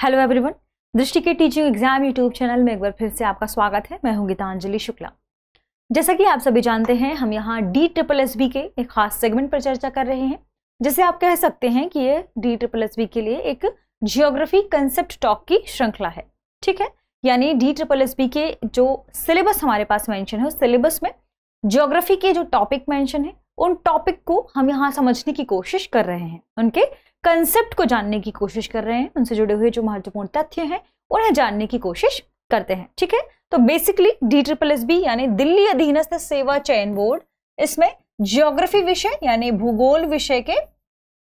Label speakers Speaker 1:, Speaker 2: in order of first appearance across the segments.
Speaker 1: Hello everyone, दृष्टि के teaching exam YouTube channel में एक बार फिर से आपका स्वागत है। मैं हूं गीतांजलि शुक्ला। जैसा कि आप सभी जानते हैं, हम यहाँ DSSB के एक खास सेगमेंट पर चर्चा कर रहे हैं, जिसे आप कह सकते हैं कि ये DSSB के लिए एक जियोग्राफी कंसेप्ट टॉक की श्रृंखला है। ठीक है, यानी DSSB के जो सिलेबस हमारे पास मेंशन है, उस सिलेबस में जियोग्राफी के जो टॉपिक मेंशन है, उन टॉपिक को हम यहाँ समझने की कोशिश कर रहे हैं, उनके कंसेप्ट को जानने की कोशिश कर रहे हैं, उनसे जुड़े हुए जो महत्वपूर्ण तथ्य हैं उन्हें जानने की कोशिश करते हैं। ठीक है, तो बेसिकली DSSB यानी दिल्ली अधीनस्थ सेवा चयन बोर्ड, इसमें ज्योग्राफी विषय यानी भूगोल विषय के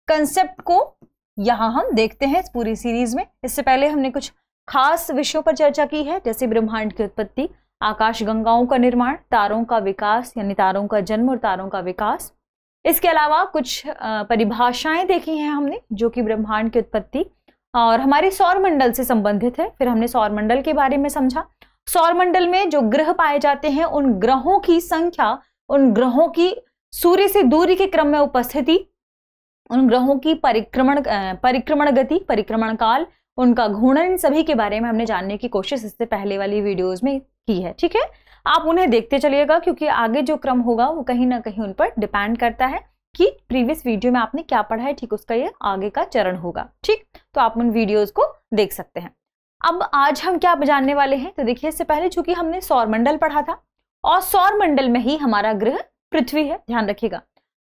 Speaker 1: कंसेप्ट को यहाँ हम देखते हैं इस पूरी सीरीज में। इससे पहले हमने कुछ खास विषयों पर चर्चा की है, जैसे ब्रह्मांड की उत्पत्ति, आकाश गंगाओं का निर्माण, तारों का विकास यानी तारों का जन्म और तारों का विकास। इसके अलावा कुछ परिभाषाएं देखी हैं हमने, जो कि ब्रह्मांड की उत्पत्ति और हमारे सौर मंडल से संबंधित है। फिर हमने सौर मंडल के बारे में समझा। सौर मंडल में जो ग्रह पाए जाते हैं, उन ग्रहों की संख्या, उन ग्रहों की सूर्य से दूरी के क्रम में उपस्थिति, उन ग्रहों की परिक्रमण गति, परिक्रमण काल, उनका घूर्णन, सभी के बारे में हमने जानने की कोशिश इससे पहले वाली वीडियोस में की है। ठीक है, आप उन्हें देखते चलिएगा, क्योंकि आगे जो क्रम होगा वो कहीं ना कहीं उन पर डिपेंड करता है कि प्रीवियस वीडियो में आपने क्या पढ़ा है, ठीक उसका ये आगे का चरण होगा। ठीक, तो आप उन वीडियोस को देख सकते हैं। अब आज हम क्या जानने वाले हैं, तो देखिए, इससे पहले चूंकि हमने सौर मंडल पढ़ा था और सौर मंडल में ही हमारा ग्रह पृथ्वी है, ध्यान रखिएगा।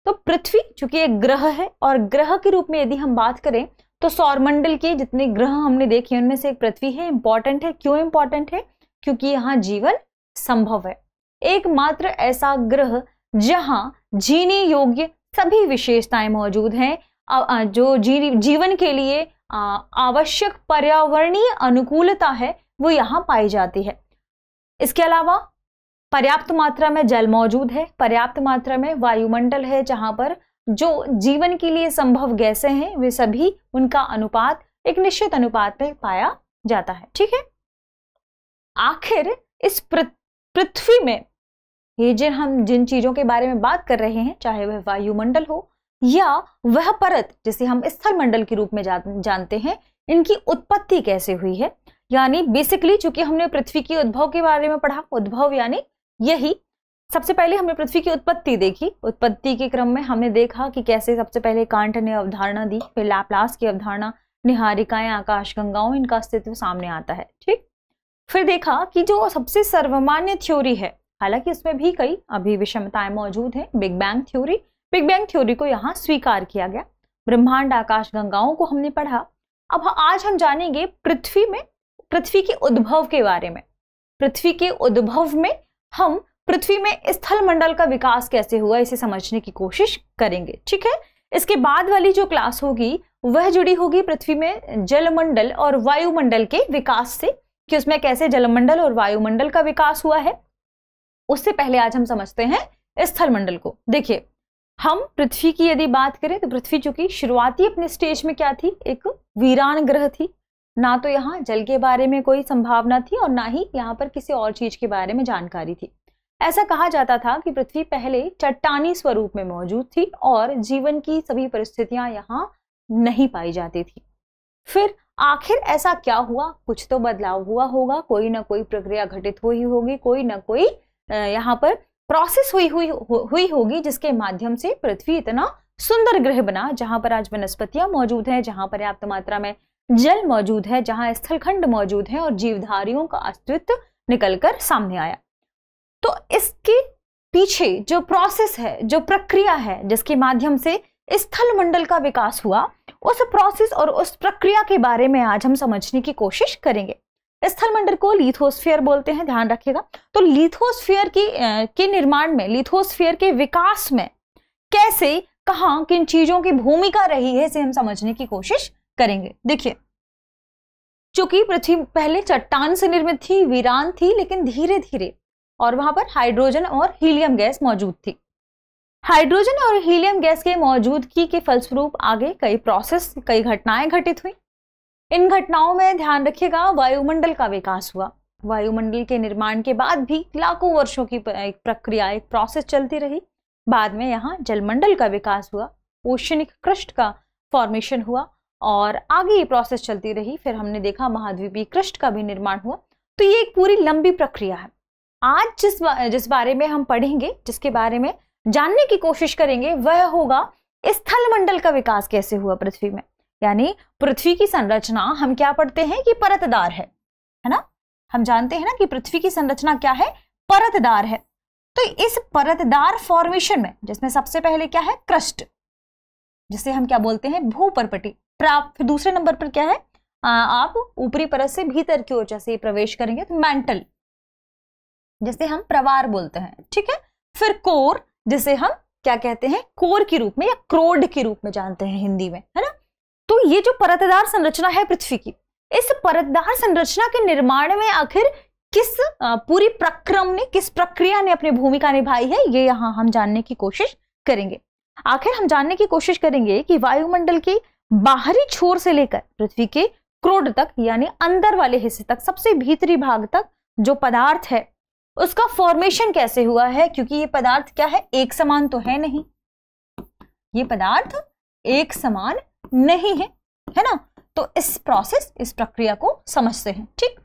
Speaker 1: तो पृथ्वी चूंकि एक ग्रह है और ग्रह के रूप में यदि हम बात करें तो सौर मंडल के जितने ग्रह हमने देखे उनमें से एक पृथ्वी है। इंपॉर्टेंट है, क्यों इंपॉर्टेंट है? क्योंकि यहाँ जीवन संभव है, एकमात्र ऐसा ग्रह जहां जीने योग्य सभी विशेषताएं मौजूद हैं। जो जीवन के लिए आवश्यक पर्यावरणीय अनुकूलता है वो यहाँ पाई जाती है। इसके अलावा पर्याप्त मात्रा में जल मौजूद है, पर्याप्त मात्रा में वायुमंडल है, जहां पर जो जीवन के लिए संभव गैसें हैं वे सभी, उनका अनुपात एक निश्चित अनुपात में पाया जाता है। ठीक है, आखिर इस पृथ्वी में ये जिन चीजों के बारे में बात कर रहे हैं, चाहे वह वायुमंडल हो या वह परत जिसे हम स्थल मंडल के रूप में जानते हैं, इनकी उत्पत्ति कैसे हुई है। यानी बेसिकली चूंकि हमने पृथ्वी की उद्भव के बारे में पढ़ा, उद्भव यानी यही, सबसे पहले हमने पृथ्वी की उत्पत्ति देखी। उत्पत्ति के क्रम में हमने देखा कि कैसे सबसे पहले कांट ने अवधारणा दी, फिर लैप्लास की अवधारणा, निहारिकाएं, आकाश गंगाओं, इनका अस्तित्व सामने आता है। ठीक, फिर देखा कि जो सबसे सर्वमान्य थ्योरी है, हालांकि इसमें भी कई अभी विषमताएं मौजूद हैं, big bang theory. Big bang theory को यहाँ स्वीकार किया गया। ब्रह्मांड, आकाश गंगाओं को हमने पढ़ा। अब आज हम जानेंगे पृथ्वी के उद्भव के बारे में। पृथ्वी के उद्भव में हम पृथ्वी में स्थल मंडल का विकास कैसे हुआ, इसे समझने की कोशिश करेंगे। ठीक है, इसके बाद वाली जो क्लास होगी वह जुड़ी होगी पृथ्वी में जलमंडल और वायुमंडल के विकास से, कि उसमें कैसे जलमंडल और वायुमंडल का विकास हुआ है। उससे पहले आज हम समझते हैं स्थल मंडल को। देखिए, हम पृथ्वी की यदि बात करें तो पृथ्वी चूंकि शुरुआती अपने स्टेज में क्या थी, एक वीरान ग्रह थी। ना तो यहाँ जल के बारे में कोई संभावना थी और ना ही यहाँ पर किसी और चीज के बारे में जानकारी थी। ऐसा कहा जाता था कि पृथ्वी पहले चट्टानी स्वरूप में मौजूद थी और जीवन की सभी परिस्थितियां यहाँ नहीं पाई जाती थी। फिर आखिर ऐसा क्या हुआ? कुछ तो बदलाव हुआ होगा, कोई ना कोई प्रक्रिया घटित हुई होगी, कोई ना कोई यहाँ पर प्रोसेस हुई होगी, जिसके माध्यम से पृथ्वी इतना सुंदर ग्रह बना, जहां पर आज वनस्पतियां मौजूद हैं, जहां पर्याप्त मात्रा में जल मौजूद है, जहां स्थलखंड मौजूद है और जीवधारियों का अस्तित्व निकलकर सामने आया। तो इसके पीछे जो प्रोसेस है, जो प्रक्रिया है, जिसके माध्यम से स्थल मंडल का विकास हुआ, उस प्रोसेस और उस प्रक्रिया के बारे में आज हम समझने की कोशिश करेंगे। स्थल मंडल को लिथोस्फीयर बोलते हैं, ध्यान रखिएगा। तो लिथोस्फीयर के निर्माण में, लिथोस्फीयर के विकास में कैसे, कहां, किन चीजों की भूमिका रही है, इसे हम समझने की कोशिश करेंगे। देखिए, चूंकि पृथ्वी पहले चट्टान से निर्मित थी, वीरान थी, लेकिन धीरे धीरे और वहां पर हाइड्रोजन और हीलियम गैस मौजूद थी। हाइड्रोजन और हीलियम गैस के मौजूदगी के फलस्वरूप आगे कई घटनाएं घटित हुई। इन घटनाओं में ध्यान रखिएगा वायुमंडल का विकास हुआ। वायुमंडल के निर्माण के बाद भी लाखों वर्षों की एक प्रक्रिया, एक प्रोसेस चलती रही। बाद में यहाँ जलमंडल का विकास हुआ, ओशनिक क्रस्ट का फॉर्मेशन हुआ और आगे ये प्रोसेस चलती रही। फिर हमने देखा महाद्वीपीय क्रस्ट का भी निर्माण हुआ। तो ये एक पूरी लंबी प्रक्रिया है। आज जिस बारे में हम पढ़ेंगे, जिसके बारे में जानने की कोशिश करेंगे, वह होगा स्थल मंडल का विकास कैसे हुआ पृथ्वी में। यानी पृथ्वी की संरचना हम क्या पढ़ते हैं कि परतदार है ना। हम जानते हैं ना कि पृथ्वी की संरचना क्या है, परतदार है। तो इस परतदार फॉर्मेशन में जिसमें सबसे पहले क्या है, क्रस्ट, जिसे हम क्या बोलते हैं, भूपर्पटी। फिर दूसरे नंबर पर क्या है, आप ऊपरी परत से भीतर की ओर जैसे प्रवेश करेंगे तो मैंटल, जिसे हम प्रवार बोलते हैं, ठीक है। फिर कोर, जिसे हम क्या कहते हैं, कोर के रूप में या क्रोड के रूप में जानते हैं हिंदी में, है ना। तो ये जो परतदार संरचना है पृथ्वी की, इस परतदार संरचना के निर्माण में आखिर किस पूरी प्रक्रम ने, किस प्रक्रिया ने अपनी भूमिका निभाई है, ये यहां हम जानने की कोशिश करेंगे। आखिर हम जानने की कोशिश करेंगे कि वायुमंडल के बाहरी छोर से लेकर पृथ्वी के क्रोड तक, यानी अंदर वाले हिस्से तक, सबसे भीतरी भाग तक जो पदार्थ है उसका फॉर्मेशन कैसे हुआ है। क्योंकि ये पदार्थ क्या है, एक समान तो है नहीं, ये पदार्थ एक समान नहीं है ना। तो इस प्रक्रिया को समझते हैं, ठीक।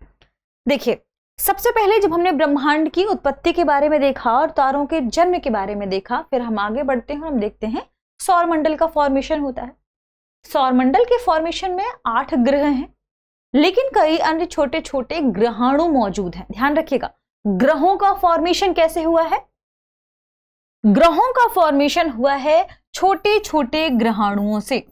Speaker 1: देखिए, सबसे पहले जब हमने ब्रह्मांड की उत्पत्ति के बारे में देखा और तारों के जन्म के बारे में देखा, फिर हम आगे बढ़ते हैं, हम देखते हैं सौरमंडल का फॉर्मेशन होता है। सौरमंडल के फॉर्मेशन में 8 ग्रह हैं, लेकिन कई अन्य छोटे छोटे ग्रहाणु मौजूद हैं। ध्यान रखिएगा, ग्रहों का फॉर्मेशन कैसे हुआ है, ग्रहों का फॉर्मेशन हुआ है छोटे छोटे ग्रहाणुओं से।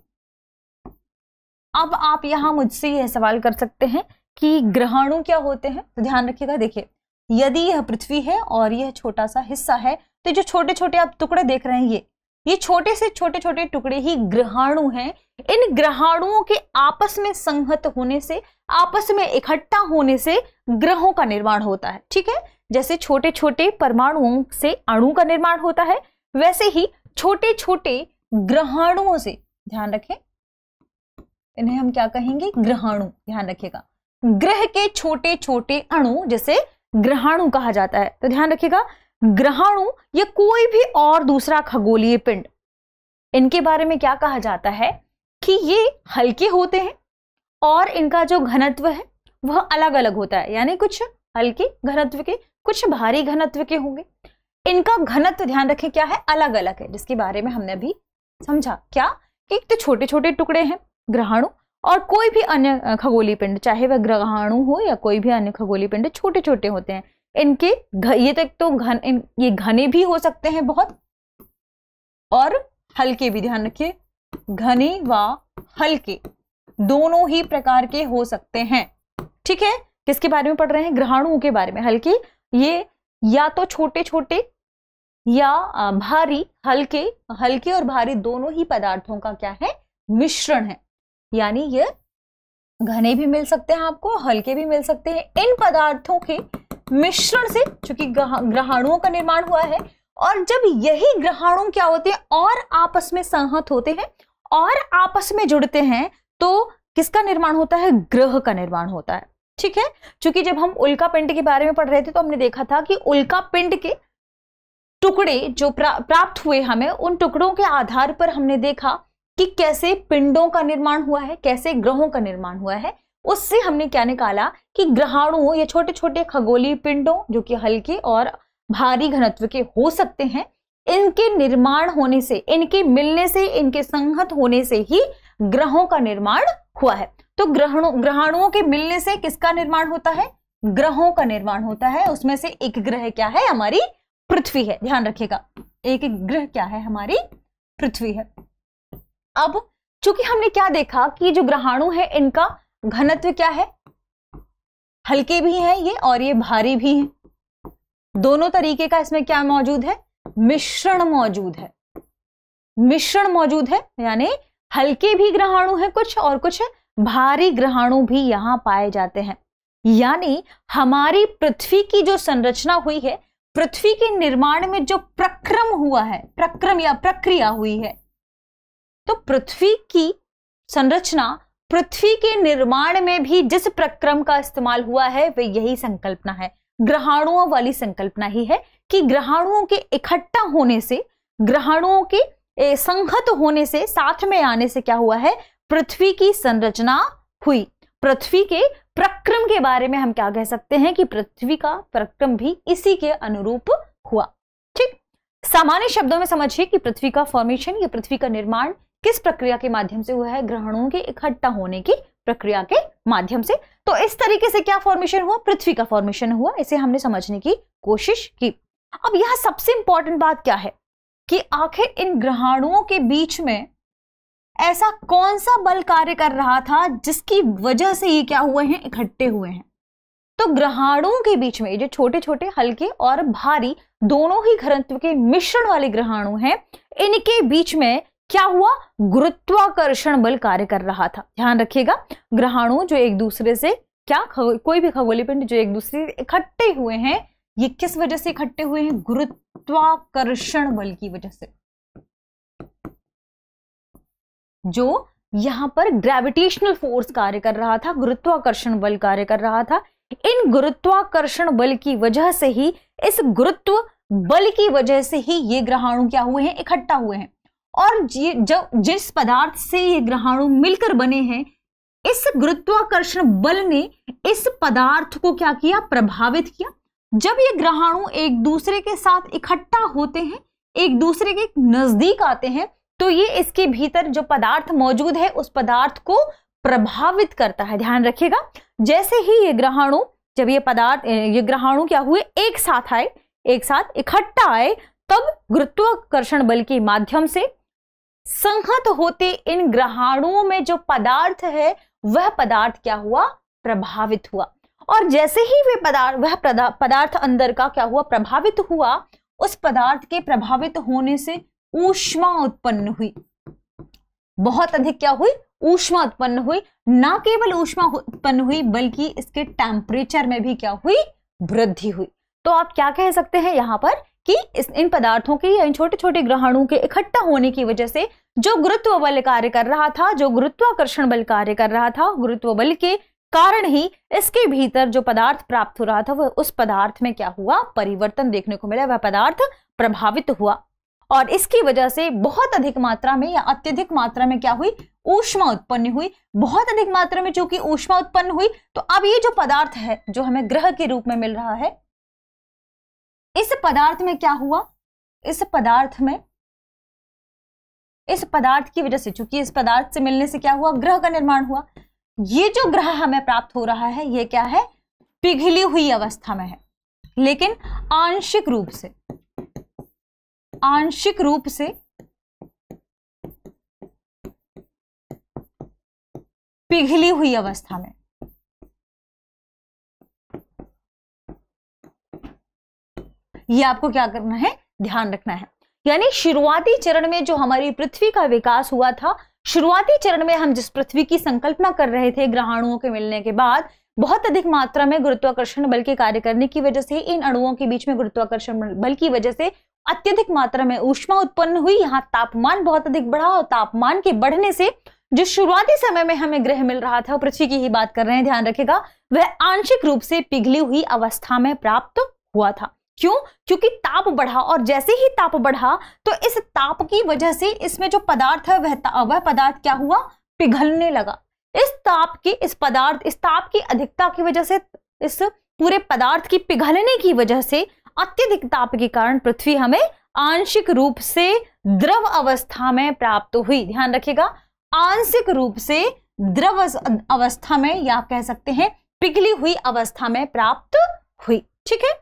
Speaker 1: अब आप यहां मुझसे यह सवाल कर सकते हैं कि ग्रहाणु क्या होते हैं। तो ध्यान रखिएगा, देखिए, यदि यह पृथ्वी है और यह छोटा सा हिस्सा है, तो जो छोटे छोटे आप टुकड़े देख रहे हैं, ये छोटे से छोटे छोटे टुकड़े ही ग्रहाणु हैं। इन ग्रहाणुओं के आपस में संहत होने से, आपस में इकट्ठा होने से ग्रहों का निर्माण होता है, ठीक है। जैसे छोटे छोटे परमाणुओं से अणु का निर्माण होता है, वैसे ही छोटे छोटे ग्रहाणुओं से, ध्यान रखें, इन्हें हम क्या कहेंगे, ग्रहाणु। ध्यान रखिएगा, ग्रह के छोटे छोटे अणु जिसे ग्रहाणु कहा जाता है। तो ध्यान रखिएगा, ग्रहाणु या कोई भी और दूसरा खगोलीय पिंड, इनके बारे में क्या कहा जाता है कि ये हल्के होते हैं और इनका जो घनत्व है वह अलग अलग होता है। यानी कुछ हल्के घनत्व के, कुछ भारी घनत्व के होंगे। इनका घनत्व, ध्यान रखें, क्या है, अलग अलग है, जिसके बारे में हमने अभी समझा। क्या कि एक तो छोटे छोटे टुकड़े हैं ग्रहाणु, और कोई भी अन्य खगोलीय पिंड, चाहे वह ग्रहाणु हो या कोई भी अन्य खगोलीय पिंड, छोटे छोटे होते हैं। इनके ये तक तो ये घने भी हो सकते हैं बहुत, और हल्के भी। ध्यान रखिए, घने व हल्के दोनों ही प्रकार के हो सकते हैं, ठीक है। किसके बारे में पढ़ रहे हैं, ग्रहाणुओं के बारे में। हल्के, ये या तो छोटे छोटे या भारी। हल्के और भारी दोनों ही पदार्थों का क्या है, मिश्रण है। यानी ये घने भी मिल सकते हैं आपको, हल्के भी मिल सकते हैं। इन पदार्थों के मिश्रण से चूंकि ग्रहाणुओं का निर्माण हुआ है, और जब यही ग्रहाणु क्या होते हैं और आपस में संहत होते हैं और आपस में जुड़ते हैं, तो किसका निर्माण होता है, ग्रह का निर्माण होता है, ठीक है। चूंकि जब हम उल्का पिंड के बारे में पढ़ रहे थे तो हमने देखा था कि उल्का पिंड के टुकड़े जो प्राप्त हुए हमें, उन टुकड़ों के आधार पर हमने देखा कि कैसे पिंडों का निर्माण हुआ है, कैसे ग्रहों का निर्माण हुआ है। उससे हमने क्या निकाला कि ग्रहाणु या छोटे छोटे खगोलीय पिंडों जो कि हल्के और भारी घनत्व के हो सकते हैं, इनके निर्माण होने से, इनके मिलने से, इनके संहत होने से ही ग्रहों का निर्माण हुआ है। तो ग्रहाणुओं के मिलने से किसका निर्माण होता है, ग्रहों का निर्माण होता है। उसमें से एक ग्रह क्या है, हमारी पृथ्वी है। ध्यान रखिएगा, एक ग्रह क्या है, हमारी पृथ्वी है। अब चूंकि हमने क्या देखा कि जो ग्रहाणु है इनका घनत्व क्या है, हल्के भी हैं ये और ये भारी भी हैं। दोनों तरीके का इसमें क्या मौजूद है, मिश्रण मौजूद है। मिश्रण मौजूद है, यानी हल्के भी ग्रहाणु हैं कुछ और कुछ भारी ग्रहाणु भी यहां पाए जाते हैं। यानी हमारी पृथ्वी की जो संरचना हुई है, पृथ्वी के निर्माण में जो प्रक्रम हुआ है, प्रक्रम या प्रक्रिया हुई है, तो पृथ्वी की संरचना, पृथ्वी के निर्माण में भी जिस प्रक्रम का इस्तेमाल हुआ है वह यही संकल्पना है, ग्रहाणुओं वाली संकल्पना ही है कि ग्रहाणुओं के इकट्ठा होने से, ग्रहाणुओं के संहत होने से, साथ में आने से क्या हुआ है, पृथ्वी की संरचना हुई। पृथ्वी के प्रक्रम के बारे में हम क्या कह सकते हैं कि पृथ्वी का प्रक्रम भी इसी के अनुरूप हुआ। ठीक, सामान्य शब्दों में समझिए कि पृथ्वी का फॉर्मेशन या पृथ्वी का निर्माण किस प्रक्रिया के माध्यम से हुआ है? ग्रहणों के इकट्ठा होने की प्रक्रिया के माध्यम से। तो इस तरीके से क्या फॉर्मेशन हुआ? पृथ्वी का फॉर्मेशन हुआ। इसे हमने समझने की कोशिश की। अब यह सबसे इंपॉर्टेंट बात क्या है कि आखिर इन ग्रहाणुओं के बीच में ऐसा कौन सा बल कार्य कर रहा था जिसकी वजह से ये क्या हुए हैं? इकट्ठे हुए हैं। तो ग्रहाणुओं के बीच में जो छोटे छोटे हल्के और भारी दोनों ही घनत्व के मिश्रण वाले ग्रहाणु हैं, इनके बीच में क्या हुआ? गुरुत्वाकर्षण बल कार्य कर रहा था। ध्यान रखिएगा, ग्रहाणु जो एक दूसरे से कोई भी खगोलीय पिंड जो एक दूसरे से इकट्ठे हुए हैं, ये किस वजह से इकट्ठे हुए हैं? गुरुत्वाकर्षण बल की वजह से। जो यहां पर ग्रेविटेशनल फोर्स कार्य कर रहा था, गुरुत्वाकर्षण बल कार्य कर रहा था। इन गुरुत्वाकर्षण बल की वजह से ही, इस गुरुत्व बल की वजह से ही ये ग्रहाणु क्या हुए हैं? इकट्ठा हुए हैं। और जिस पदार्थ से ये ग्रहाणु मिलकर बने हैं, इस गुरुत्वाकर्षण बल ने इस पदार्थ को क्या किया? प्रभावित किया। जब ये ग्रहाणु एक दूसरे के साथ इकट्ठा होते हैं, एक दूसरे के नजदीक आते हैं, तो ये इसके भीतर जो पदार्थ मौजूद है उस पदार्थ को प्रभावित करता है। ध्यान रखिएगा, जैसे ही ये ग्रहाणु, जब ये ग्रहाणु क्या हुए? एक साथ आए, एक साथ इकट्ठा आए, तब गुरुत्वाकर्षण बल के माध्यम से संहत होते इन ग्रहाणुओं में जो पदार्थ है वह पदार्थ क्या हुआ? प्रभावित हुआ। और जैसे ही वह पदार्थ अंदर का क्या हुआ? प्रभावित हुआ। उस पदार्थ के प्रभावित होने से ऊष्मा उत्पन्न हुई। बहुत अधिक क्या हुई? ऊष्मा उत्पन्न हुई। ना केवल ऊष्मा उत्पन्न हुई बल्कि इसके टेम्परेचर में भी क्या हुई? वृद्धि हुई। तो आप क्या कह सकते हैं यहां पर कि इन पदार्थों के या इन छोटे छोटे ग्रहाणुओं के इकट्ठा होने की वजह से जो गुरुत्व बल कार्य कर रहा था, जो गुरुत्वाकर्षण बल कार्य कर रहा था, गुरुत्व बल के कारण ही इसके भीतर जो पदार्थ प्राप्त हो रहा था वह उस पदार्थ में क्या हुआ? परिवर्तन देखने को मिला। वह पदार्थ प्रभावित हुआ और इसकी वजह से बहुत अधिक मात्रा में या अत्यधिक मात्रा में क्या हुई? ऊष्मा उत्पन्न हुई। बहुत अधिक मात्रा में चूंकि ऊष्मा उत्पन्न हुई, तो अब ये जो पदार्थ है जो हमें ग्रह के रूप में मिल रहा है, इस पदार्थ में क्या हुआ? इस पदार्थ की वजह से, चूंकि इस पदार्थ से मिलने से क्या हुआ? ग्रह का निर्माण हुआ। ये जो ग्रह हमें प्राप्त हो रहा है ये क्या है? पिघली हुई अवस्था में है, लेकिन आंशिक रूप से पिघली हुई अवस्था में। ये आपको क्या करना है? ध्यान रखना है। यानी शुरुआती चरण में जो हमारी पृथ्वी का विकास हुआ था, शुरुआती चरण में हम जिस पृथ्वी की संकल्पना कर रहे थे, ग्रहाणुओं के मिलने के बाद बहुत अधिक मात्रा में गुरुत्वाकर्षण बल के कार्य करने की वजह से, इन अणुओं के बीच में गुरुत्वाकर्षण बल की वजह से अत्यधिक मात्रा में ऊष्मा उत्पन्न हुई। यहाँ तापमान बहुत अधिक बढ़ा और तापमान के बढ़ने से जो शुरुआती समय में हमें ग्रह मिल रहा था, पृथ्वी की ही बात कर रहे हैं, ध्यान रखिएगा, वह आंशिक रूप से पिघली हुई अवस्था में प्राप्त हुआ था। क्यों? क्योंकि ताप बढ़ा और जैसे ही ताप बढ़ा तो इस ताप की वजह से इसमें जो पदार्थ है वह पदार्थ क्या हुआ? पिघलने लगा। इस ताप की अधिकता की वजह से, इस पूरे पदार्थ की पिघलने की वजह से, अत्यधिक ताप के कारण पृथ्वी हमें आंशिक रूप से द्रव अवस्था में प्राप्त हुई। ध्यान रखिएगा, आंशिक रूप से द्रव अवस्था में, या आप कह सकते हैं पिघली हुई अवस्था में प्राप्त हुई। ठीक है,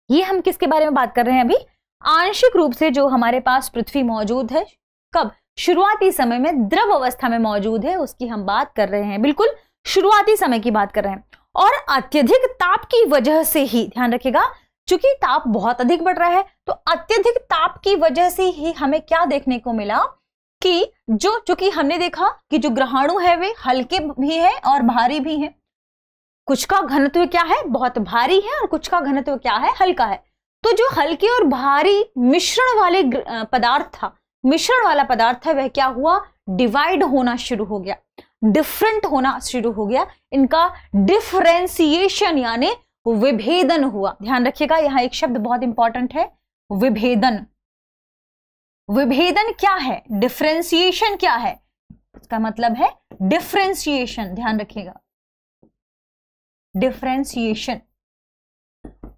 Speaker 1: ये हम किसके बारे में बात कर रहे हैं अभी? आंशिक रूप से जो हमारे पास पृथ्वी मौजूद है, कब? शुरुआती समय में द्रव अवस्था में मौजूद है, उसकी हम बात कर रहे हैं। बिल्कुल शुरुआती समय की बात कर रहे हैं। और अत्यधिक ताप की वजह से ही, ध्यान रखिएगा, चूंकि ताप बहुत अधिक बढ़ रहा है, तो अत्यधिक ताप की वजह से ही हमें क्या देखने को मिला कि चूंकि हमने देखा कि जो ग्रहाणु है वे हल्के भी है और भारी भी है। कुछ का घनत्व क्या है? बहुत भारी है, और कुछ का घनत्व क्या है? हल्का है। तो जो हल्के और भारी मिश्रण वाले पदार्थ था, मिश्रण वाला पदार्थ है, वह क्या हुआ? डिवाइड होना शुरू हो गया, डिफरेंट होना शुरू हो गया। इनका डिफरेंशिएशन यानी विभेदन हुआ। ध्यान रखिएगा, यहां एक शब्द बहुत इंपॉर्टेंट है, विभेदन। विभेदन क्या है? डिफरेंशिएशन क्या है? इसका मतलब है डिफरेंशिएशन, ध्यान रखिएगा, डिफरेंशिएशन।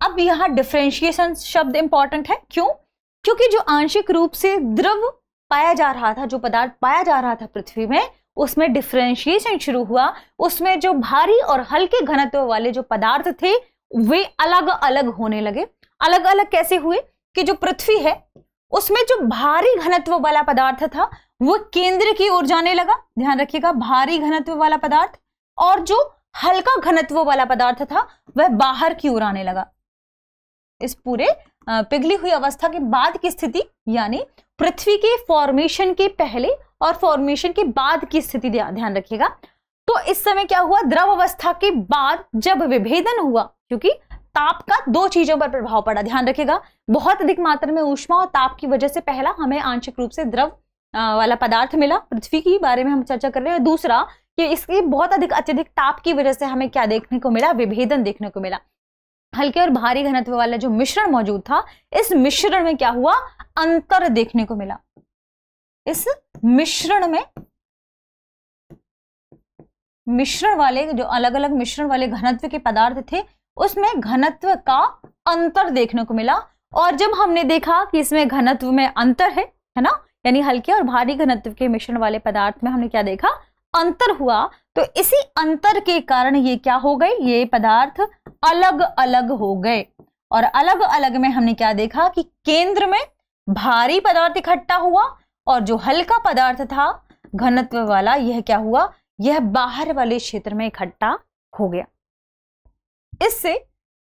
Speaker 1: अब यहां डिफरेंशिएशन शब्द इंपॉर्टेंट है, क्यों? क्योंकि जो आंशिक रूप से द्रव पाया जा रहा था, जो पदार्थ पाया जा रहा था पृथ्वी में, उसमें डिफरेंशिएशन शुरू हुआ। उसमें जो भारी और हल्के घनत्व वाले जो पदार्थ थे वे अलग अलग होने लगे। अलग अलग कैसे हुए कि जो पृथ्वी है उसमें जो भारी घनत्व वाला पदार्थ था वो केंद्र की ओर जाने लगा, ध्यान रखिएगा, भारी घनत्व वाला पदार्थ, और जो हल्का घनत्व वाला पदार्थ था वह बाहर की ओर आने लगा। इस पूरे पिघली हुई अवस्था के बाद की स्थिति, यानी पृथ्वी के फॉर्मेशन के पहले और फॉर्मेशन के बाद की स्थिति ध्यान रखिएगा। तो इस समय क्या हुआ, द्रव अवस्था के बाद जब विभेदन हुआ, क्योंकि ताप का दो चीजों पर प्रभाव पड़ा, ध्यान रखिएगा, बहुत अधिक मात्रा में ऊष्मा और ताप की वजह से पहला हमें आंशिक रूप से द्रव वाला पदार्थ मिला, पृथ्वी के बारे में हम चर्चा कर रहे हैं। दूसरा कि इसके बहुत अत्यधिक ताप की वजह से हमें क्या देखने को मिला, विभेदन देखने को मिला। हल्के और भारी घनत्व वाला जो मिश्रण मौजूद था, इस मिश्रण में क्या हुआ, अंतर देखने को मिला। इस मिश्रण में मिश्रण वाले जो अलग अलग मिश्रण वाले घनत्व के पदार्थ थे उसमें घनत्व का अंतर देखने को मिला। और जब हमने देखा कि इसमें घनत्व में अंतर है ना, यानी हल्के और भारी घनत्व के मिश्रण वाले पदार्थ में हमने क्या देखा, अंतर हुआ, तो इसी अंतर के कारण ये क्या हो गए, ये पदार्थ अलग अलग हो गए। और अलग अलग में हमने क्या देखा कि केंद्र में भारी पदार्थ इकट्ठा हुआ और जो हल्का पदार्थ था घनत्व वाला, यह क्या हुआ, यह बाहर वाले क्षेत्र में इकट्ठा हो गया।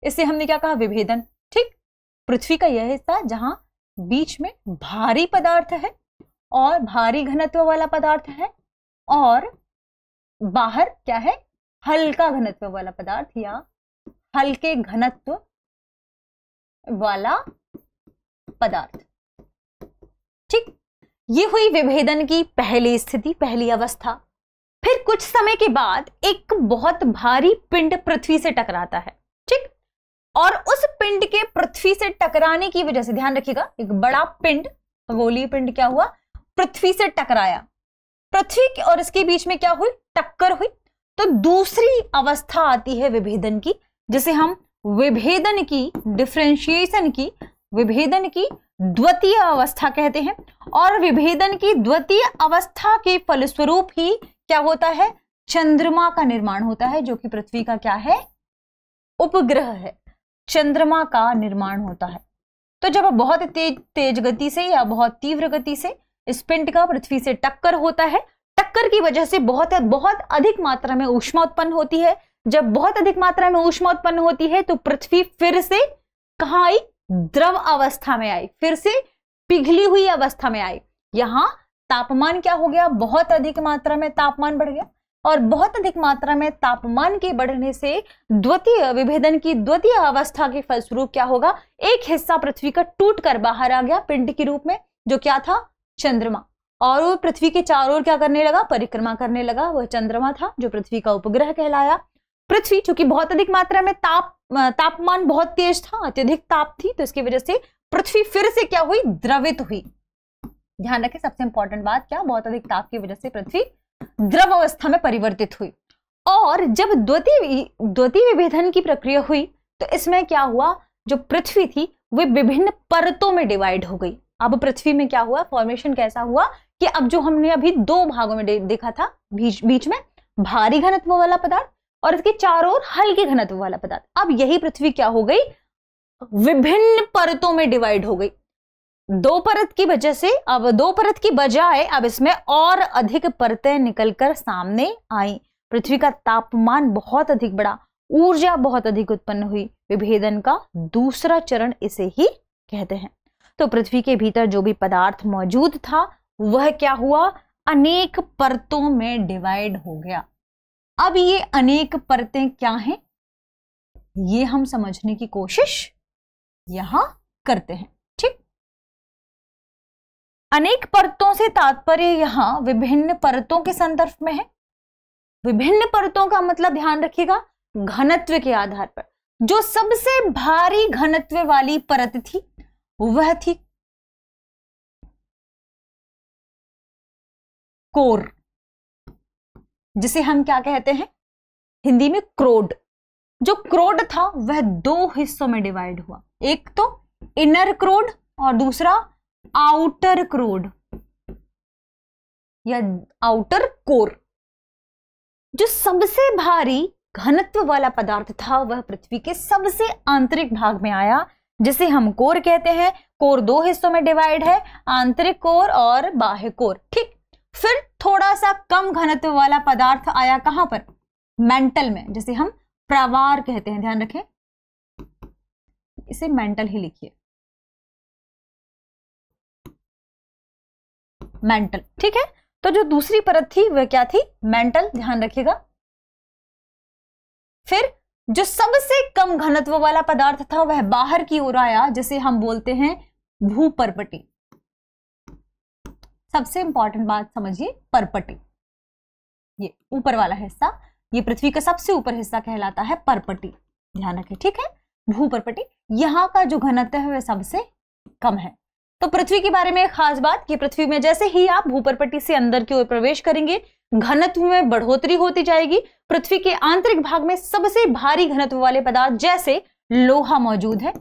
Speaker 1: इससे हमने क्या कहा, विभेदन। ठीक, पृथ्वी का यह हिस्सा जहां बीच में भारी पदार्थ है और भारी घनत्व वाला पदार्थ है, और बाहर क्या है, हल्का घनत्व वाला पदार्थ या हल्के घनत्व वाला पदार्थ। ठीक, ये हुई विभेदन की पहली स्थिति, पहली अवस्था। फिर कुछ समय के बाद एक बहुत भारी पिंड पृथ्वी से टकराता है। ठीक, और उस पिंड के पृथ्वी से टकराने की वजह से, ध्यान रखिएगा, एक बड़ा पिंड, खगोलीय पिंड क्या हुआ, पृथ्वी से टकराया। पृथ्वी और इसके बीच में क्या हुई, टक्कर हुई। तो दूसरी अवस्था आती है विभेदन की, जिसे हम विभेदन की, डिफरेंशिएशन की, विभेदन की द्वितीय अवस्था कहते हैं। और विभेदन की द्वितीय अवस्था के फलस्वरूप ही क्या होता है, चंद्रमा का निर्माण होता है, जो कि पृथ्वी का क्या है, उपग्रह है। चंद्रमा का निर्माण होता है। तो जब बहुत तेज गति से या बहुत तीव्र गति से इस पिंड का पृथ्वी से टक्कर होता है, टक्कर की वजह से बहुत अधिक मात्रा में ऊष्मा उत्पन्न होती है। जब बहुत अधिक मात्रा में ऊष्मा उत्पन्न होती है तो पृथ्वी फिर से कहां आई, द्रव अवस्था में आई, फिर से पिघली हुई अवस्था में आई। यहां तापमान क्या हो गया, बहुत अधिक मात्रा में तापमान बढ़ गया, और बहुत अधिक मात्रा में तापमान के बढ़ने से द्वितीय विभेदन की द्वितीय अवस्था के फलस्वरूप क्या होगा, एक हिस्सा पृथ्वी का टूट कर बाहर आ गया पिंड के रूप में, जो क्या था, चंद्रमा। और वो पृथ्वी के चारों ओर क्या करने लगा, परिक्रमा करने लगा। वह चंद्रमा था जो पृथ्वी का उपग्रह कहलाया। पृथ्वी चूंकि बहुत अधिक मात्रा में तापमान बहुत तेज था, अत्यधिक ताप थी, तो इसकी वजह से पृथ्वी फिर से क्या हुई, द्रवित हुई। ध्यान रखें, सबसे इंपॉर्टेंट बात क्या, बहुत अधिक ताप की वजह से पृथ्वी द्रव अवस्था में परिवर्तित हुई। और जब द्वितीय विभेदन की प्रक्रिया हुई तो इसमें क्या हुआ, जो पृथ्वी थी वह विभिन्न परतों में डिवाइड हो गई। अब पृथ्वी में क्या हुआ, फॉर्मेशन कैसा हुआ कि अब जो हमने अभी दो भागों में देखा था, बीच में भारी घनत्व वाला पदार्थ और इसके चारों ओर हल्के घनत्व वाला पदार्थ, अब यही पृथ्वी क्या हो गई, विभिन्न परतों में डिवाइड हो गई। दो परत की वजह से अब दो परत की बजाय अब इसमें और अधिक परतें निकलकर सामने आई। पृथ्वी का तापमान बहुत अधिक बढ़ा, ऊर्जा बहुत अधिक उत्पन्न हुई। विभेदन का दूसरा चरण इसे ही कहते हैं। तो पृथ्वी के भीतर जो भी पदार्थ मौजूद था वह क्या हुआ, अनेक परतों में डिवाइड हो गया। अब ये अनेक परतें क्या हैं, ये हम समझने की कोशिश यहां करते हैं। ठीक, अनेक परतों से तात्पर्य यहां विभिन्न परतों के संदर्भ में है। विभिन्न परतों का मतलब ध्यान रखिएगा, घनत्व के आधार पर जो सबसे भारी घनत्व वाली परत थी वह थी कोर। जिसे हम क्या कहते हैं हिंदी में क्रोड। जो क्रोड था वह दो हिस्सों में डिवाइड हुआ, एक तो इनर क्रोड और दूसरा आउटर क्रोड या आउटर कोर। जो सबसे भारी घनत्व वाला पदार्थ था वह पृथ्वी के सबसे आंतरिक भाग में आया, जिसे हम कोर कहते हैं। कोर दो हिस्सों में डिवाइड है, आंतरिक कोर और बाह्य कोर। ठीक, फिर थोड़ा सा कम घनत्व वाला पदार्थ आया कहां पर, मेंटल में, जिसे हम प्रावार कहते हैं। ध्यान रखें, इसे मेंटल ही लिखिए, मेंटल। ठीक है, तो जो दूसरी परत थी वह क्या थी, मेंटल, ध्यान रखिएगा। फिर जो सबसे कम घनत्व वाला पदार्थ था वह बाहर की ओर आया, जिसे हम बोलते हैं भूपर्पटी। सबसे इंपॉर्टेंट बात समझिए, पर्पटी, ये ऊपर वाला हिस्सा, ये पृथ्वी का सबसे ऊपर हिस्सा कहलाता है पर्पटी। ध्यान रखें, ठीक है, भूपर्पटी। यहां का जो घनत्व है वह सबसे कम है। तो पृथ्वी के बारे में एक खास बात कि पृथ्वी में जैसे ही आप भूपर्पटी से अंदर की ओर प्रवेश करेंगे घनत्व में बढ़ोतरी होती जाएगी। पृथ्वी के आंतरिक भाग में सबसे भारी घनत्व वाले पदार्थ जैसे लोहा मौजूद है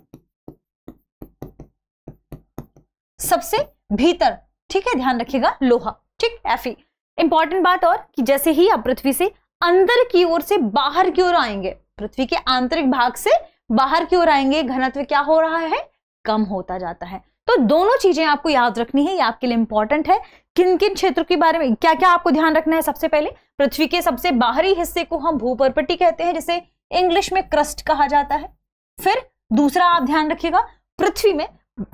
Speaker 1: सबसे भीतर। ठीक है, ध्यान रखिएगा, लोहा। ठीक, Fe। इंपॉर्टेंट बात और कि जैसे ही आप पृथ्वी से अंदर की ओर से बाहर की ओर आएंगे, पृथ्वी के आंतरिक भाग से बाहर की ओर आएंगे, घनत्व क्या हो रहा है, कम होता जाता है। तो दोनों चीजें आपको याद रखनी है, ये आपके लिए इंपॉर्टेंट है। किन किन क्षेत्रों के बारे में क्या क्या आपको ध्यान रखना है। सबसे पहले पृथ्वी के सबसे बाहरी हिस्से को हम भूपर्पटी कहते हैं, जिसे इंग्लिश में क्रस्ट कहा जाता है। फिर दूसरा आप ध्यान रखिएगा, पृथ्वी में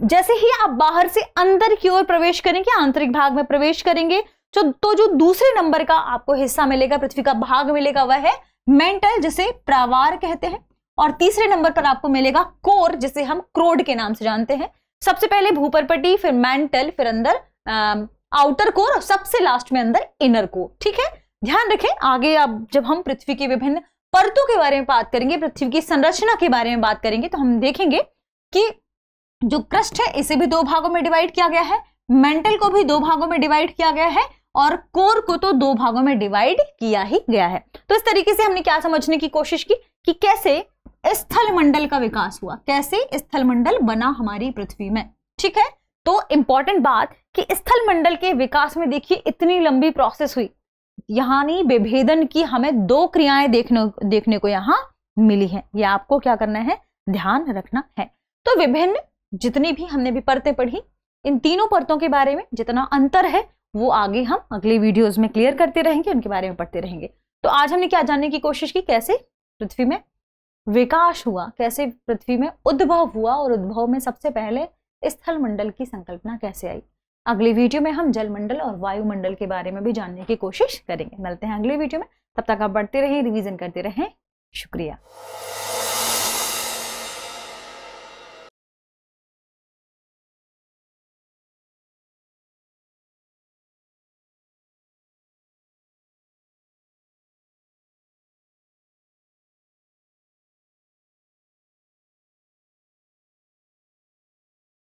Speaker 1: जैसे ही आप बाहर से अंदर की ओर प्रवेश करेंगे, आंतरिक भाग में प्रवेश करेंगे, तो जो दूसरे नंबर का आपको हिस्सा मिलेगा, पृथ्वी का भाग मिलेगा, वह है मेंटल, जिसे प्रावार कहते हैं। और तीसरे नंबर पर आपको मिलेगा कोर, जिसे हम क्रोड के नाम से जानते हैं। सबसे पहले भूपर्पटी, फिर मेंटल, फिर अंदर आउटर कोर और सबसे लास्ट में अंदर इनर कोर। ठीक है, ध्यान रखें। आगे अब जब हम पृथ्वी की विभिन्न परतों के बारे में बात करेंगे, पृथ्वी की संरचना के बारे में बात करेंगे, तो हम देखेंगे कि जो क्रस्ट है इसे भी दो भागों में डिवाइड किया गया है, मेंटल को भी दो भागों में डिवाइड किया गया है और कोर को तो दो भागों में डिवाइड किया ही गया है। तो इस तरीके से हमने क्या समझने की कोशिश की कि कैसे स्थल मंडल का विकास हुआ, कैसे स्थल मंडल बना हमारी पृथ्वी में। ठीक है, तो इंपॉर्टेंट बात कि स्थल मंडल के विकास में देखिए इतनी लंबी प्रोसेस हुई, यानी विभेदन की हमें दो क्रियाएं देखने को यहां मिली है। ये आपको क्या करना है, ध्यान रखना है। तो विभिन्न जितनी भी हमने भी परतें पढ़ी, इन तीनों परतों के बारे में जितना अंतर है वो आगे हम अगले वीडियोस में क्लियर करते रहेंगे, उनके बारे में पढ़ते रहेंगे। तो आज हमने क्या जानने की कोशिश की, कैसे पृथ्वी में विकास हुआ, कैसे पृथ्वी में उद्भव हुआ और उद्भव में सबसे पहले स्थल मंडल की संकल्पना कैसे आई। अगले वीडियो में हम जलमंडल और वायुमंडल के बारे में भी जानने की कोशिश करेंगे। मिलते हैं अगले वीडियो में, तब तक आप पढ़ते रहें, रिवीजन करते रहें। शुक्रिया।